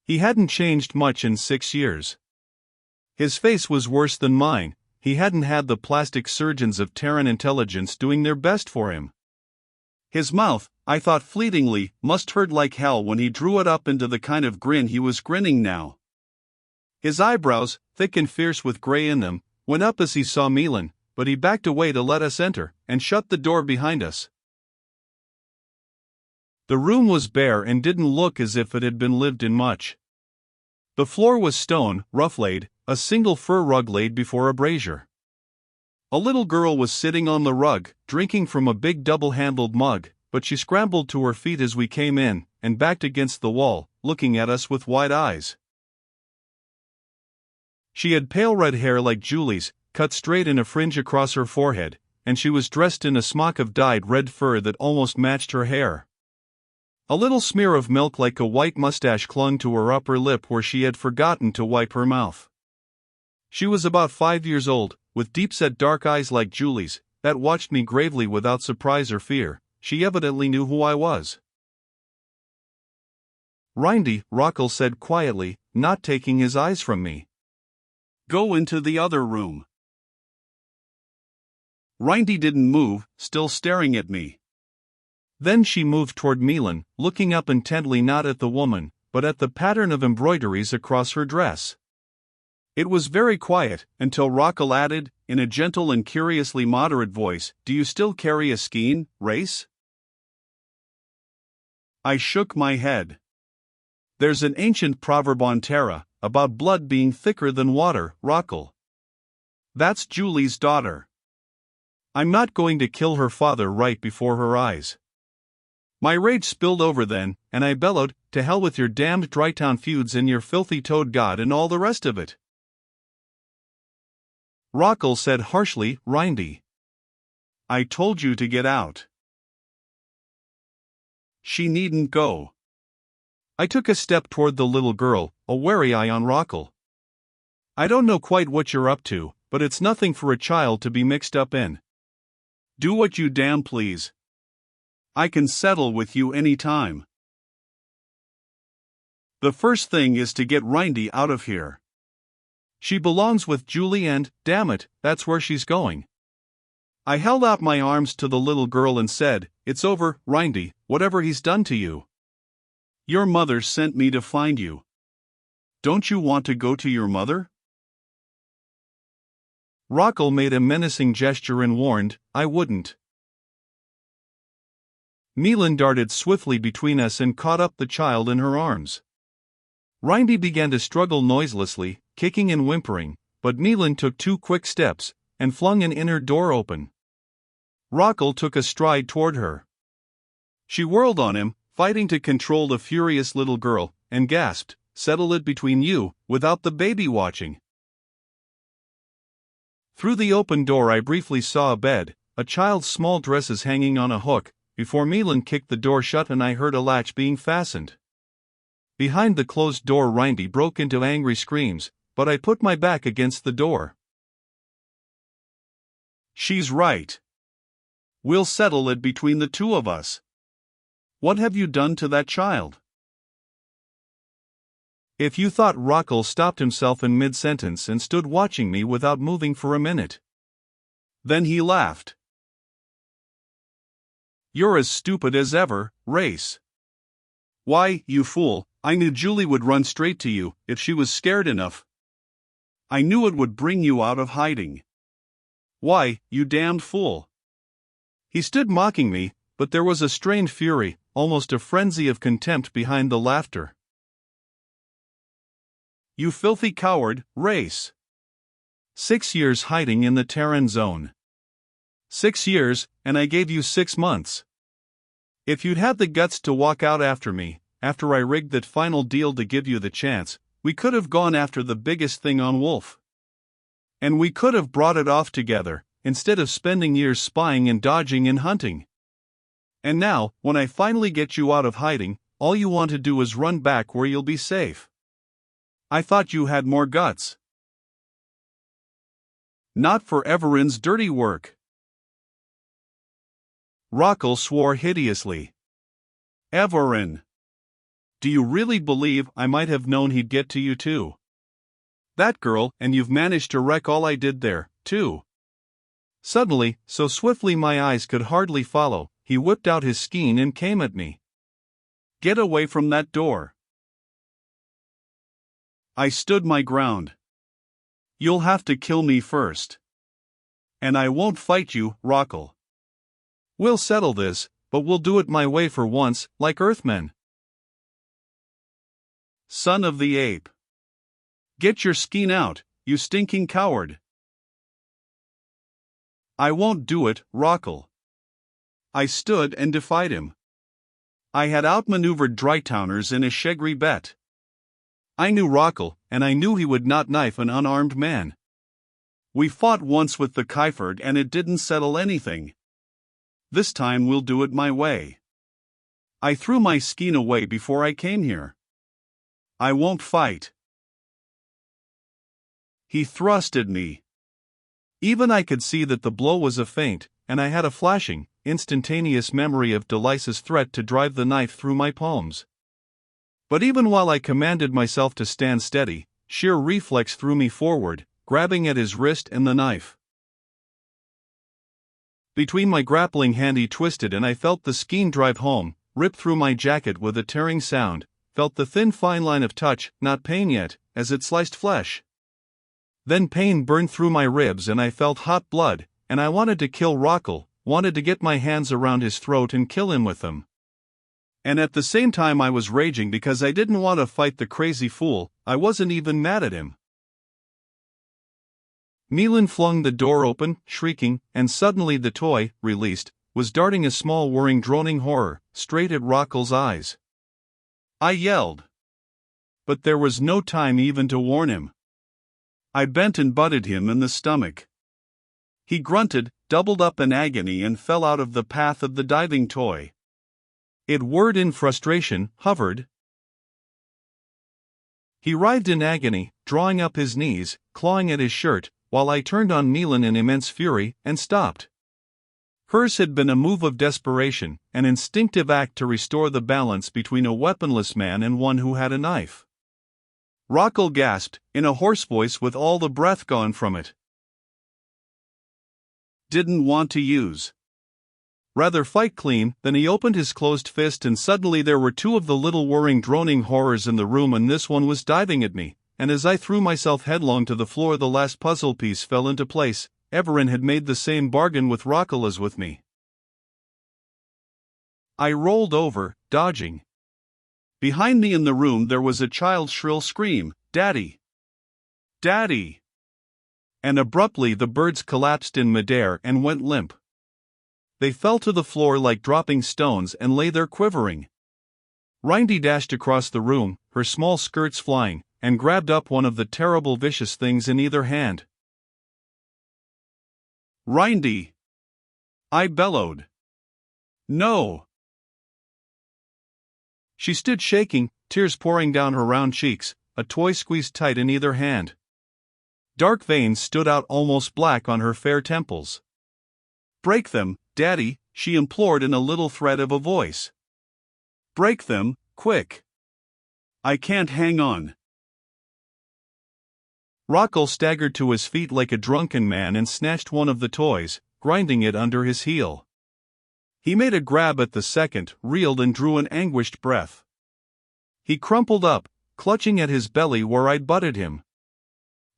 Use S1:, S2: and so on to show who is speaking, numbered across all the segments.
S1: He hadn't changed much in 6 years. His face was worse than mine. He hadn't had the plastic surgeons of Terran intelligence doing their best for him. His mouth, I thought fleetingly, must hurt like hell when he drew it up into the kind of grin he was grinning now. His eyebrows, thick and fierce with gray in them, went up as he saw Milan, but he backed away to let us enter, and shut the door behind us. The room was bare and didn't look as if it had been lived in much. The floor was stone, rough-laid, a single fur rug laid before a brazier. A little girl was sitting on the rug, drinking from a big double-handled mug, but she scrambled to her feet as we came in, and backed against the wall, looking at us with wide eyes. She had pale red hair like Julie's, cut straight in a fringe across her forehead, and she was dressed in a smock of dyed red fur that almost matched her hair. A little smear of milk like a white mustache clung to her upper lip where she had forgotten to wipe her mouth. She was about 5 years old, with deep-set dark eyes like Julie's, that watched me gravely without surprise or fear. She evidently knew who I was. "Rindy," Rockel said quietly, not taking his eyes from me. "Go into the other room." Rindy didn't move, still staring at me. Then she moved toward Milan, looking up intently not at the woman, but at the pattern of embroideries across her dress. It was very quiet, until Rockel added, in a gentle and curiously moderate voice, "Do you still carry a skein, Race?" I shook my head. "There's an ancient proverb on Terra, about blood being thicker than water, Rockel. That's Julie's daughter. I'm not going to kill her father right before her eyes." My rage spilled over then, and I bellowed, "To hell with your damned Drytown feuds and your filthy toad god and all the rest of it." Rockel said harshly, "Rindy, I told you to get out. She needn't go." I took a step toward the little girl, a wary eye on Rockel. "I don't know quite what you're up to, but it's nothing for a child to be mixed up in. Do what you damn please. I can settle with you any time. The first thing is to get Rindy out of here. She belongs with Julie and, damn it, that's where she's going." I held out my arms to the little girl and said, "It's over, Rindy, whatever he's done to you. Your mother sent me to find you. Don't you want to go to your mother?" Rockel made a menacing gesture and warned, "I wouldn't." Milan darted swiftly between us and caught up the child in her arms. Rindy began to struggle noiselessly, kicking and whimpering, but Milan took 2 quick steps, and flung an inner door open. Rockel took a stride toward her. She whirled on him, fighting to control the furious little girl, and gasped, "Settle it between you, without the baby watching." Through the open door I briefly saw a bed, a child's small dresses hanging on a hook, before Milan kicked the door shut and I heard a latch being fastened. Behind the closed door Rindy broke into angry screams, but I put my back against the door. "She's right. We'll settle it between the two of us. What have you done to that child?" If you thought Rockel stopped himself in mid-sentence and stood watching me without moving for a minute. Then he laughed. "You're as stupid as ever, Race. Why, you fool, I knew Julie would run straight to you, if she was scared enough. I knew it would bring you out of hiding. Why, you damned fool." He stood mocking me, but there was a strained fury, almost a frenzy of contempt behind the laughter. "You filthy coward, Race. 6 years hiding in the Terran zone. 6 years, and I gave you 6 months. If you'd had the guts to walk out after me, after I rigged that final deal to give you the chance, we could have gone after the biggest thing on Wolf. And we could have brought it off together, instead of spending years spying and dodging and hunting. And now, when I finally get you out of hiding, all you want to do is run back where you'll be safe. I thought you had more guts. Not for Everin's dirty work." Rockel swore hideously. "Everin. Do you really believe I might have known he'd get to you too? That girl, and you've managed to wreck all I did there, too. Suddenly, so swiftly my eyes could hardly follow, he whipped out his skean and came at me. Get away from that door. I stood my ground. You'll have to kill me first. And I won't fight you, Rockle. We'll settle this, but we'll do it my way for once, like Earthmen. Son of the ape. Get your skean out, you stinking coward. I won't do it, Rockle. I stood and defied him. I had outmaneuvered Drytowners in a shegri bet. I knew Rockle, and I knew he would not knife an unarmed man. We fought once with the Kyford and it didn't settle anything. This time we'll do it my way. I threw my skean away before I came here. I won't fight. He thrust at me. Even I could see that the blow was a feint, and I had a flashing, instantaneous memory of Delice's threat to drive the knife through my palms. But even while I commanded myself to stand steady, sheer reflex threw me forward, grabbing at his wrist and the knife. Between my grappling hand he twisted and I felt the skean drive home, rip through my jacket with a tearing sound, felt the thin fine line of touch, not pain yet, as it sliced flesh. Then pain burned through my ribs and I felt hot blood, and I wanted to kill Rockle, wanted to get my hands around his throat and kill him with them. And at the same time I was raging because I didn't want to fight the crazy fool. I wasn't even mad at him. Milan flung the door open, shrieking, and suddenly the toy, released, was darting a small whirring droning horror, straight at Rockle's eyes. I yelled. But there was no time even to warn him. I bent and butted him in the stomach. He grunted, doubled up in agony and fell out of the path of the diving toy. It whirred in frustration, hovered. He writhed in agony, drawing up his knees, clawing at his shirt, while I turned on Milan in immense fury, and stopped. Hers had been a move of desperation, an instinctive act to restore the balance between a weaponless man and one who had a knife. Rockle gasped, in a hoarse voice with all the breath gone from it. Didn't want to use. Rather fight clean. Then he opened his closed fist and suddenly there were two of the little whirring droning horrors in the room and this one was diving at me, and as I threw myself headlong to the floor the last puzzle piece fell into place. Everin had made the same bargain with Rockle as with me. I rolled over, dodging. Behind me in the room there was a child's shrill scream, "Daddy! Daddy!" And abruptly the birds collapsed in midair and went limp. They fell to the floor like dropping stones and lay there quivering. Rindy dashed across the room, her small skirts flying, and grabbed up one of the terrible vicious things in either hand. Rindy! I bellowed. No! She stood shaking, tears pouring down her round cheeks, a toy squeezed tight in either hand. Dark veins stood out almost black on her fair temples. Break them, Daddy, she implored in a little threat of a voice. Break them, quick. I can't hang on. Rockle staggered to his feet like a drunken man and snatched one of the toys, grinding it under his heel. He made a grab at the second, reeled and drew an anguished breath. He crumpled up, clutching at his belly where I'd butted him.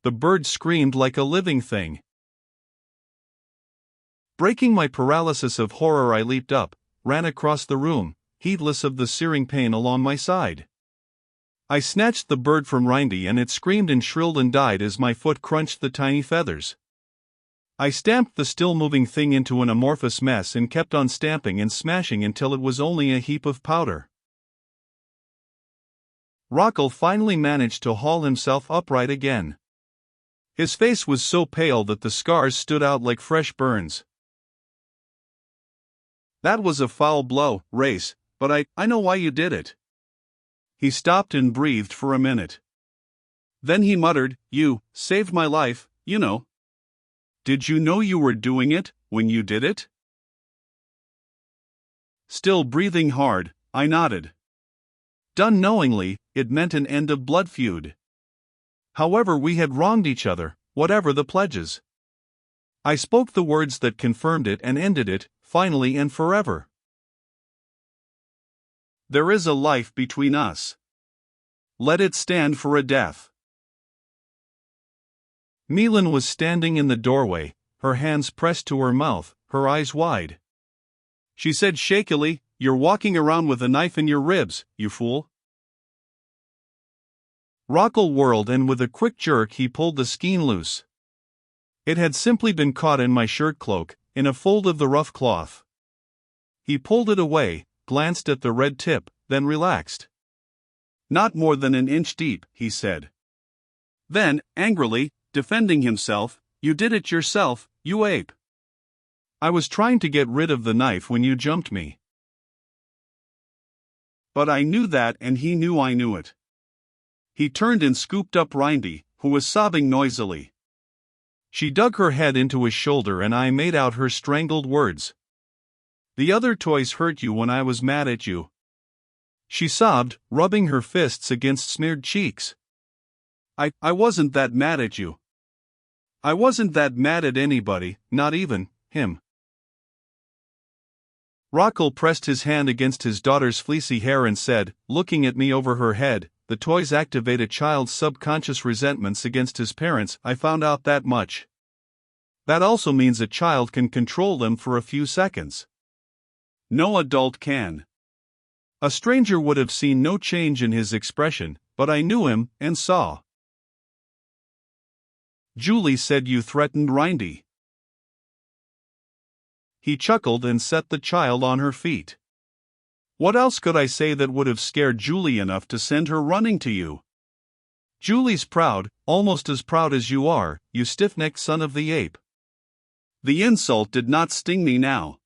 S1: The bird screamed like a living thing. Breaking my paralysis of horror I leaped up, ran across the room, heedless of the searing pain along my side. I snatched the bird from Rindy and it screamed and shrilled and died as my foot crunched the tiny feathers. I stamped the still-moving thing into an amorphous mess and kept on stamping and smashing until it was only a heap of powder. Rockle finally managed to haul himself upright again. His face was so pale that the scars stood out like fresh burns. That was a foul blow, Race, but I know why you did it. He stopped and breathed for a minute. Then he muttered, You saved my life, you know. Did you know you were doing it, when you did it? Still breathing hard, I nodded. done knowingly, it meant an end of blood feud. However, we had wronged each other, whatever the pledges. I spoke the words that confirmed it and ended it, finally and forever. There is a life between us. Let it stand for a death. Milan was standing in the doorway, her hands pressed to her mouth, her eyes wide. She said shakily, "You're walking around with a knife in your ribs, you fool." Rockel whirled and with a quick jerk he pulled the skein loose. It had simply been caught in my shirt cloak, in a fold of the rough cloth. He pulled it away, glanced at the red tip, then relaxed. "Not more than an inch deep," he said. Then, angrily, defending himself, "You did it yourself, you ape. I was trying to get rid of the knife when you jumped me. But I knew that and he knew I knew it." He turned and scooped up Rindy, who was sobbing noisily. She dug her head into his shoulder and I made out her strangled words. "The other toys hurt you when I was mad at you." She sobbed, rubbing her fists against smeared cheeks. I wasn't that mad at you. I wasn't that mad at anybody, not even him." Rockel pressed his hand against his daughter's fleecy hair and said, looking at me over her head, "The toys activate a child's subconscious resentments against his parents. I found out that much. That also means a child can control them for a few seconds. No adult can." A stranger would have seen no change in his expression, but I knew him, and saw. "Julie said you threatened Rindy." He chuckled and set the child on her feet. "What else could I say that would have scared Julie enough to send her running to you? Julie's proud, almost as proud as you are, you stiff-necked son of the ape." The insult did not sting me now.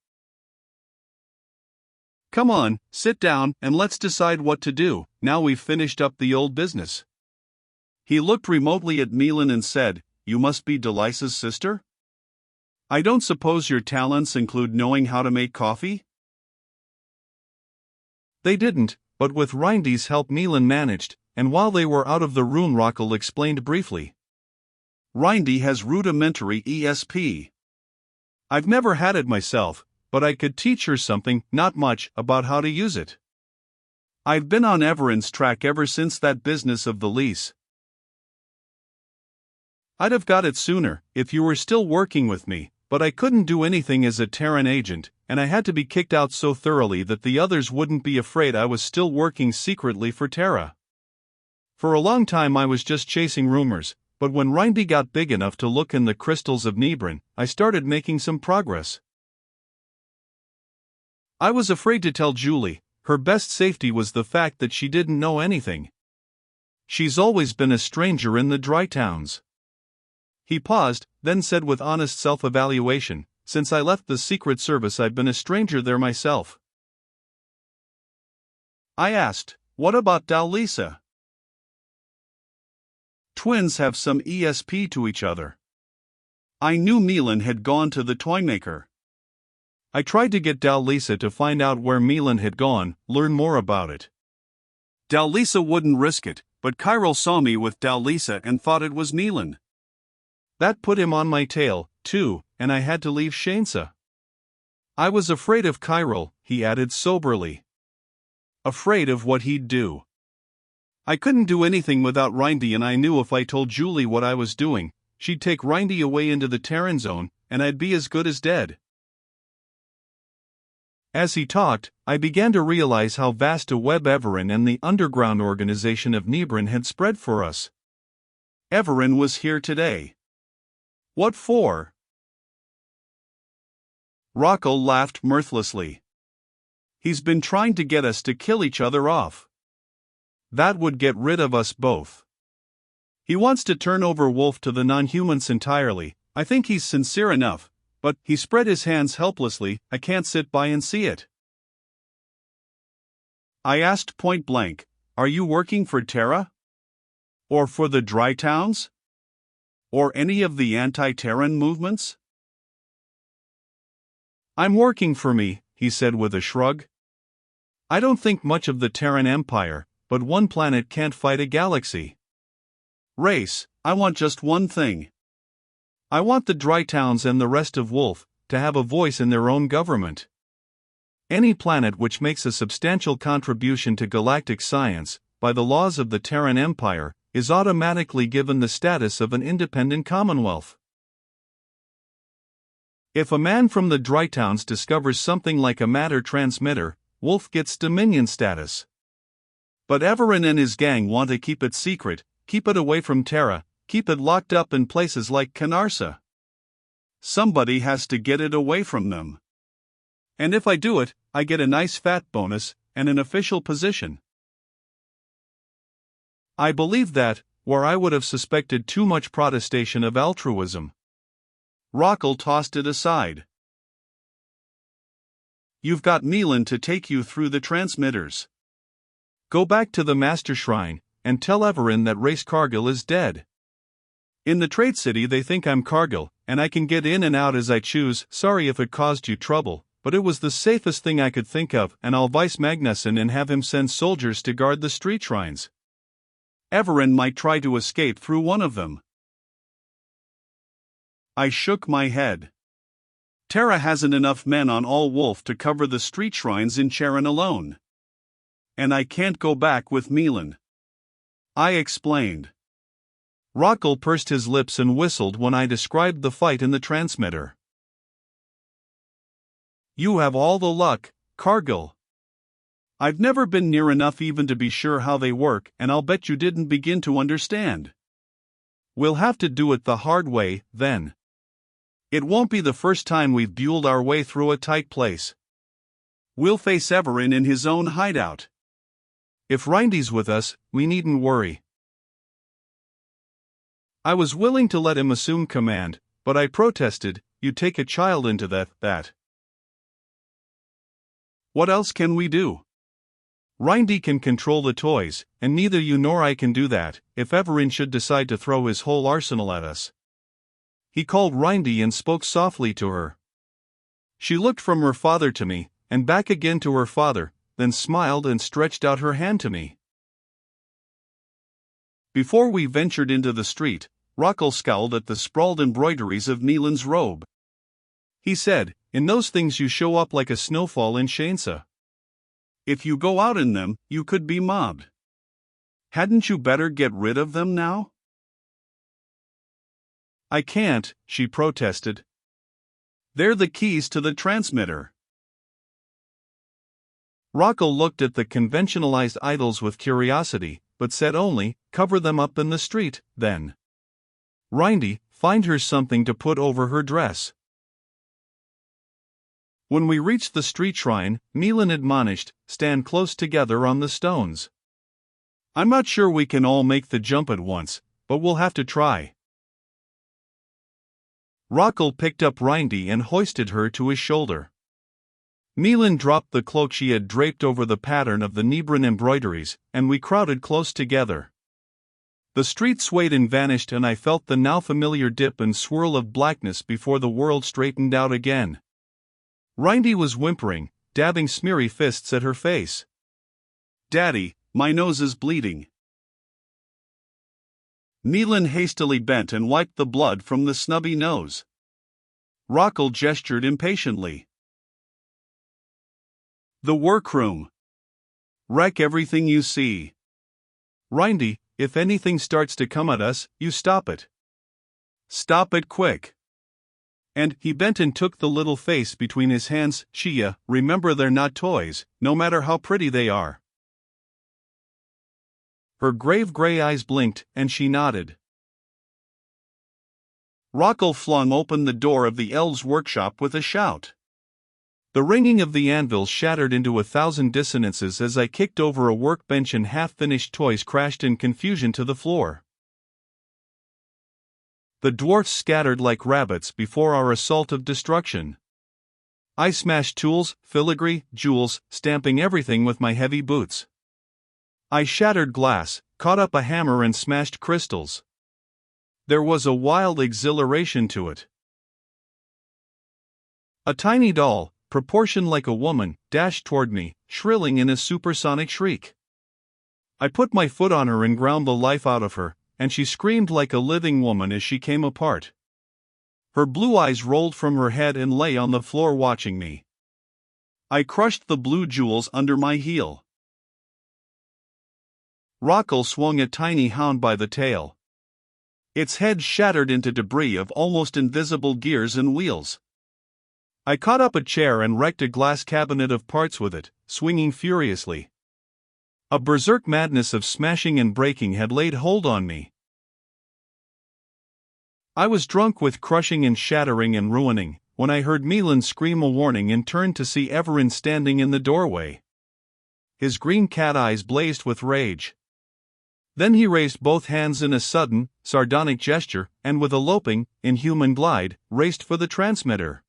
S1: "Come on, sit down, and let's decide what to do, now we've finished up the old business." He looked remotely at Milan and said, "You must be Delisa's sister? I don't suppose your talents include knowing how to make coffee?" They didn't, but with Rindy's help Milan managed, and while they were out of the room Rockel explained briefly. "Rindy has rudimentary ESP. I've never had it myself, but I could teach her something, not much, about how to use it. I've been on Everin's track ever since that business of the lease. I'd have got it sooner, if you were still working with me, but I couldn't do anything as a Terran agent, and I had to be kicked out so thoroughly that the others wouldn't be afraid I was still working secretly for Terra. For a long time I was just chasing rumors, but when Rindy got big enough to look in the crystals of Nibran, I started making some progress. I was afraid to tell Julie. Her best safety was the fact that she didn't know anything. She's always been a stranger in the dry towns." He paused, then said with honest self-evaluation, "Since I left the Secret Service I've been a stranger there myself." I asked, "What about Dalisa?" "Twins have some ESP to each other." I knew Milan had gone to the toymaker. I tried to get Dalisa to find out where Milan had gone, learn more about it. Dalisa wouldn't risk it, but Kyril saw me with Dalisa and thought it was Milan. That put him on my tail, too, and I had to leave Shainsa. I was afraid of Kyril, he added soberly. Afraid of what he'd do. I couldn't do anything without Rindy, and I knew if I told Julie what I was doing, she'd take Rindy away into the Terran zone, and I'd be as good as dead. As he talked, I began to realize how vast a web Everin and the underground organization of Nibran had spread for us. Everin was here today. What for? Rockel laughed mirthlessly. He's been trying to get us to kill each other off. That would get rid of us both. He wants to turn over Wolf to the non-humans entirely. I think he's sincere enough. But, he spread his hands helplessly, I can't sit by and see it. I asked point blank, "Are you working for Terra? Or for the Dry Towns? Or any of the anti-Terran movements?" "I'm working for me," he said with a shrug. "I don't think much of the Terran Empire, but one planet can't fight a galaxy. Race, I want just one thing. I want the Dry Towns and the rest of Wolf to have a voice in their own government. Any planet which makes a substantial contribution to galactic science, by the laws of the Terran Empire, is automatically given the status of an independent commonwealth. If a man from the Dry Towns discovers something like a matter transmitter, Wolf gets dominion status. But Everin and his gang want to keep it secret, keep it away from Terra, keep it locked up in places like Canarsa. Somebody has to get it away from them. And if I do it, I get a nice fat bonus and an official position. I believe that, where I would have suspected too much protestation of altruism. Rockle tossed it aside. You've got Neelan to take you through the transmitters. Go back to the Master Shrine, and tell Everin that Race Cargill is dead. In the Trade City they think I'm Cargill, and I can get in and out as I choose. Sorry if it caused you trouble, but it was the safest thing I could think of, and I'll vice Magnuson and have him send soldiers to guard the street shrines. Everin might try to escape through one of them. I shook my head. Terra hasn't enough men on All Wolf to cover the street shrines in Charon alone. And I can't go back with Neelan. I explained. Rockle pursed his lips and whistled when I described the fight in the transmitter. You have all the luck, Cargill. I've never been near enough even to be sure how they work, and I'll bet you didn't begin to understand. We'll have to do it the hard way, then. It won't be the first time we've buelled our way through a tight place. We'll face Everin in his own hideout. If Rindy's with us, we needn't worry. I was willing to let him assume command, but I protested, you take a child into that. What else can we do? Rindy can control the toys, and neither you nor I can do that, if Everin should decide to throw his whole arsenal at us. He called Rindy and spoke softly to her. She looked from her father to me, and back again to her father, then smiled and stretched out her hand to me. Before we ventured into the street, Rockle scowled at the sprawled embroideries of Neelan's robe. He said, in those things you show up like a snowfall in Shainsa. If you go out in them, you could be mobbed. Hadn't you better get rid of them now? I can't, she protested. They're the keys to the transmitter. Rockle looked at the conventionalized idols with curiosity, but said only, cover them up in the street, then. Rindy, find her something to put over her dress. When we reached the street shrine, Neelan admonished, stand close together on the stones. I'm not sure we can all make the jump at once, but we'll have to try. Rockle picked up Rindy and hoisted her to his shoulder. Neelan dropped the cloak she had draped over the pattern of the Nebran embroideries, and we crowded close together. The street swayed and vanished, and I felt the now familiar dip and swirl of blackness before the world straightened out again. Rindy was whimpering, dabbing smeary fists at her face. Daddy, my nose is bleeding. Neelan hastily bent and wiped the blood from the snubby nose. Rockle gestured impatiently. The workroom. Wreck everything you see. Rindy, if anything starts to come at us, you stop it. Stop it quick. And he bent and took the little face between his hands. Shia, remember they're not toys, no matter how pretty they are. Her grave gray eyes blinked, and she nodded. Rockle flung open the door of the elves' workshop with a shout. The ringing of the anvil shattered into 1,000 dissonances as I kicked over a workbench and half-finished toys crashed in confusion to the floor. The dwarfs scattered like rabbits before our assault of destruction. I smashed tools, filigree, jewels, stamping everything with my heavy boots. I shattered glass, caught up a hammer and smashed crystals. There was a wild exhilaration to it. A tiny doll, proportioned like a woman, dashed toward me, shrilling in a supersonic shriek. I put my foot on her and ground the life out of her, and she screamed like a living woman as she came apart. Her blue eyes rolled from her head and lay on the floor watching me. I crushed the blue jewels under my heel. Rockle swung a tiny hound by the tail. Its head shattered into debris of almost invisible gears and wheels. I caught up a chair and wrecked a glass cabinet of parts with it, swinging furiously. A berserk madness of smashing and breaking had laid hold on me. I was drunk with crushing and shattering and ruining, when I heard Milan scream a warning and turned to see Everin standing in the doorway. His green cat eyes blazed with rage. Then he raised both hands in a sudden, sardonic gesture, and with a loping, inhuman glide, raced for the transmitter.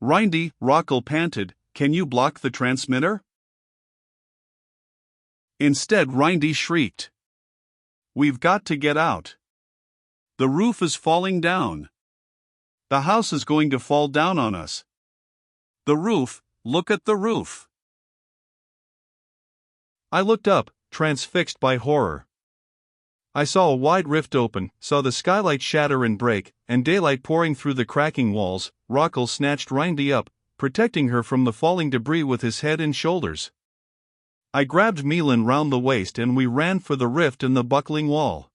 S1: "Rindy," Rockle panted, "can you block the transmitter?" Instead, Rindy shrieked. "We've got to get out. The roof is falling down. The house is going to fall down on us. The roof, look at the roof." I looked up, transfixed by horror. I saw a wide rift open, saw the skylight shatter and break, and daylight pouring through the cracking walls. Rockle snatched Rindy up, protecting her from the falling debris with his head and shoulders. I grabbed Milan round the waist and we ran for the rift in the buckling wall.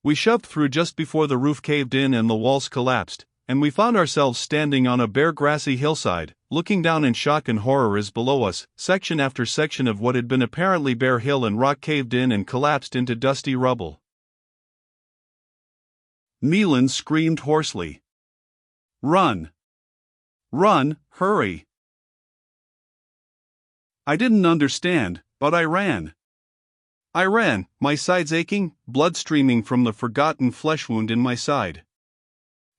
S1: We shoved through just before the roof caved in and the walls collapsed, and we found ourselves standing on a bare grassy hillside, looking down in shock and horror as below us, section after section of what had been apparently bare hill and rock caved in and collapsed into dusty rubble. Milan screamed hoarsely. "Run! Run, hurry!" I didn't understand, but I ran. I ran, my sides aching, blood streaming from the forgotten flesh wound in my side.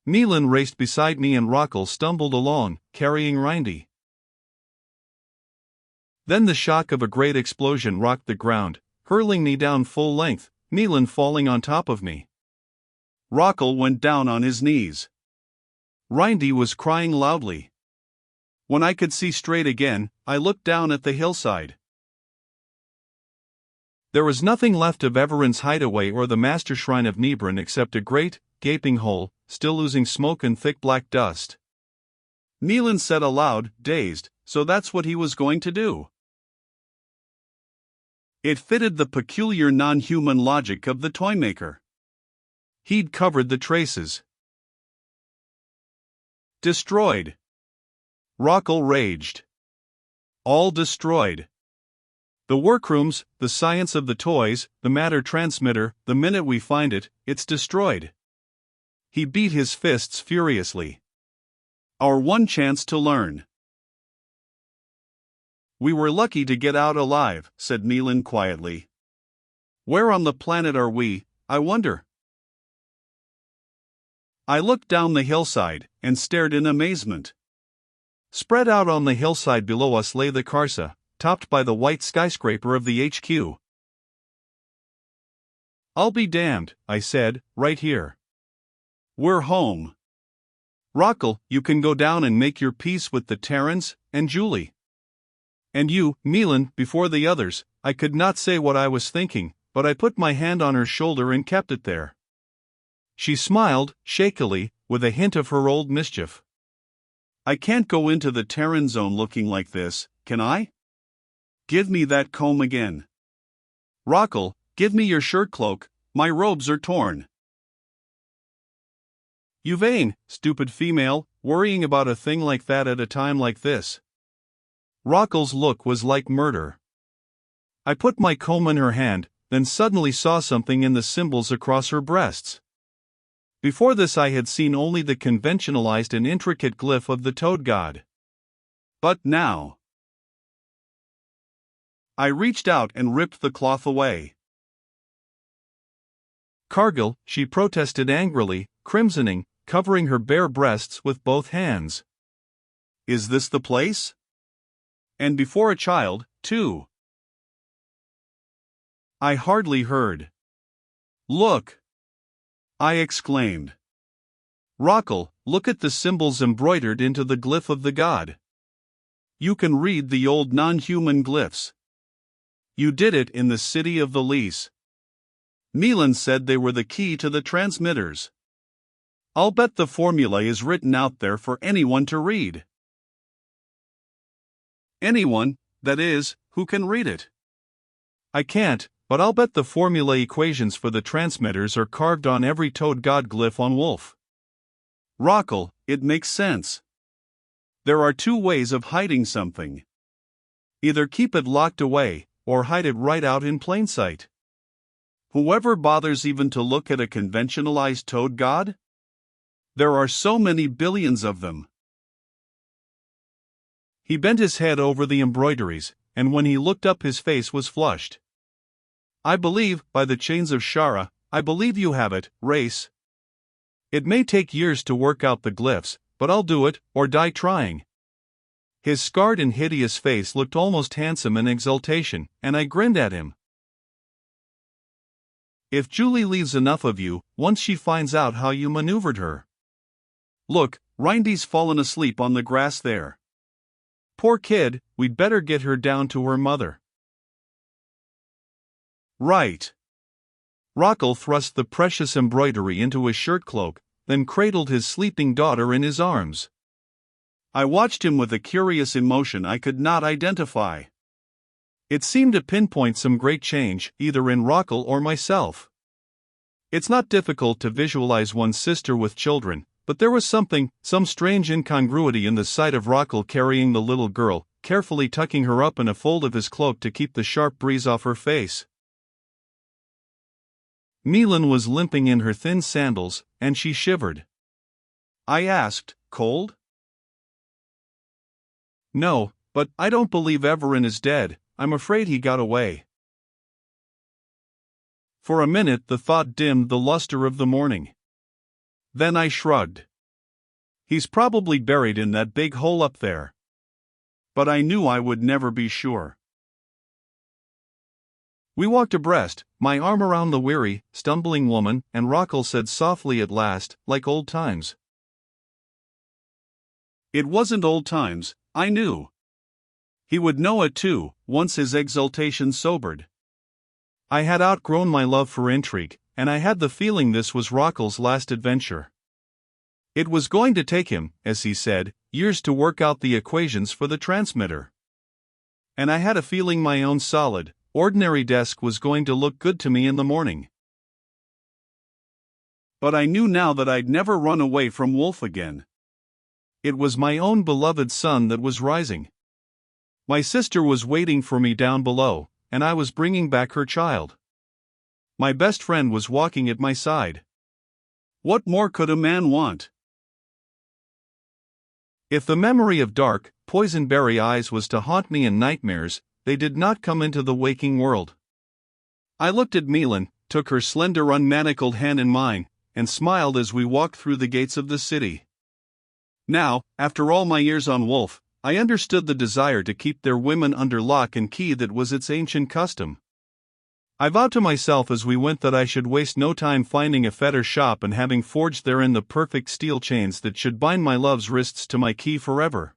S1: Milan raced beside me and Rockle stumbled along, carrying Rindy. Then the shock of a great explosion rocked the ground, hurling me down full length, Milan falling on top of me. Rockle went down on his knees. Rindy was crying loudly. When I could see straight again, I looked down at the hillside. There was nothing left of Everin's hideaway or the master shrine of Nebran except a great, gaping hole, still oozing smoke and thick black dust. Milan said aloud, dazed, so that's what he was going to do. It fitted the peculiar non-human logic of the toymaker. He'd covered the traces. Destroyed. Rockle raged. All destroyed. The workrooms, the science of the toys, the matter transmitter, the minute we find it, it's destroyed. He beat his fists furiously. Our one chance to learn. "We were lucky to get out alive," said Milan quietly. "Where on the planet are we, I wonder?" I looked down the hillside, and stared in amazement. Spread out on the hillside below us lay the Karsa, topped by the white skyscraper of the HQ. "I'll be damned," I said, "right here. We're home. Rockle, you can go down and make your peace with the Terrans, and Julie. And you, Milan, before the others." I could not say what I was thinking, but I put my hand on her shoulder and kept it there. She smiled, shakily, with a hint of her old mischief. "I can't go into the Terran zone looking like this, can I? Give me that comb again. Rockle, give me your shirt cloak, my robes are torn." "You vain, stupid female, worrying about a thing like that at a time like this." Rockle's look was like murder. I put my comb in her hand, then suddenly saw something in the symbols across her breasts. Before this I had seen only the conventionalized and intricate glyph of the toad god. But now... I reached out and ripped the cloth away. "Cargill," she protested angrily, crimsoning, covering her bare breasts with both hands. "Is this the place? And before a child, too?" I hardly heard. "Look!" I exclaimed. "Rockle, look at the symbols embroidered into the glyph of the god. You can read the old non-human glyphs. You did it in the city of the Lease. Milan said they were the key to the transmitters. I'll bet the formula is written out there for anyone to read. Anyone, that is, who can read it. I can't, but I'll bet the formula equations for the transmitters are carved on every toad god glyph on Wolf. Rockle, it makes sense. There are two ways of hiding something. Either keep it locked away, or hide it right out in plain sight. Whoever bothers even to look at a conventionalized toad god? There are so many billions of them. He bent his head over the embroideries, and when he looked up his face was flushed. I believe, by the chains of Shara, I believe you have it, Race. It may take years to work out the glyphs, but I'll do it, or die trying. His scarred and hideous face looked almost handsome in exultation, and I grinned at him. If Julie leaves enough of you, once she finds out how you maneuvered her. Look, Rindy's fallen asleep on the grass there. Poor kid, we'd better get her down to her mother. Right. Rockle thrust the precious embroidery into his shirt cloak, then cradled his sleeping daughter in his arms. I watched him with a curious emotion I could not identify. It seemed to pinpoint some great change, either in Rockle or myself. It's not difficult to visualize one's sister with children, but there was some strange incongruity in the sight of Rockle carrying the little girl, carefully tucking her up in a fold of his cloak to keep the sharp breeze off her face. Milan was limping in her thin sandals, and she shivered. I asked, cold? No, but I don't believe Everin is dead. I'm afraid he got away. For a minute the thought dimmed the luster of the morning. Then I shrugged. He's probably buried in that big hole up there. But I knew I would never be sure. We walked abreast, my arm around the weary, stumbling woman, and Rockle said softly at last, like old times. It wasn't old times, I knew. He would know it too, once his exultation sobered. I had outgrown my love for intrigue, and I had the feeling this was Rockle's last adventure. It was going to take him, as he said, years to work out the equations for the transmitter. And I had a feeling my own solid, ordinary desk was going to look good to me in the morning. But I knew now that I'd never run away from Wolf again. It was my own beloved sun that was rising. My sister was waiting for me down below, and I was bringing back her child. My best friend was walking at my side. What more could a man want? If the memory of dark, poisonberry eyes was to haunt me in nightmares, they did not come into the waking world. I looked at Milan, took her slender unmanacled hand in mine, and smiled as we walked through the gates of the city. Now, after all my years on Wolf, I understood the desire to keep their women under lock and key that was its ancient custom. I vowed to myself as we went that I should waste no time finding a fetter shop and having forged therein the perfect steel chains that should bind my love's wrists to my key forever.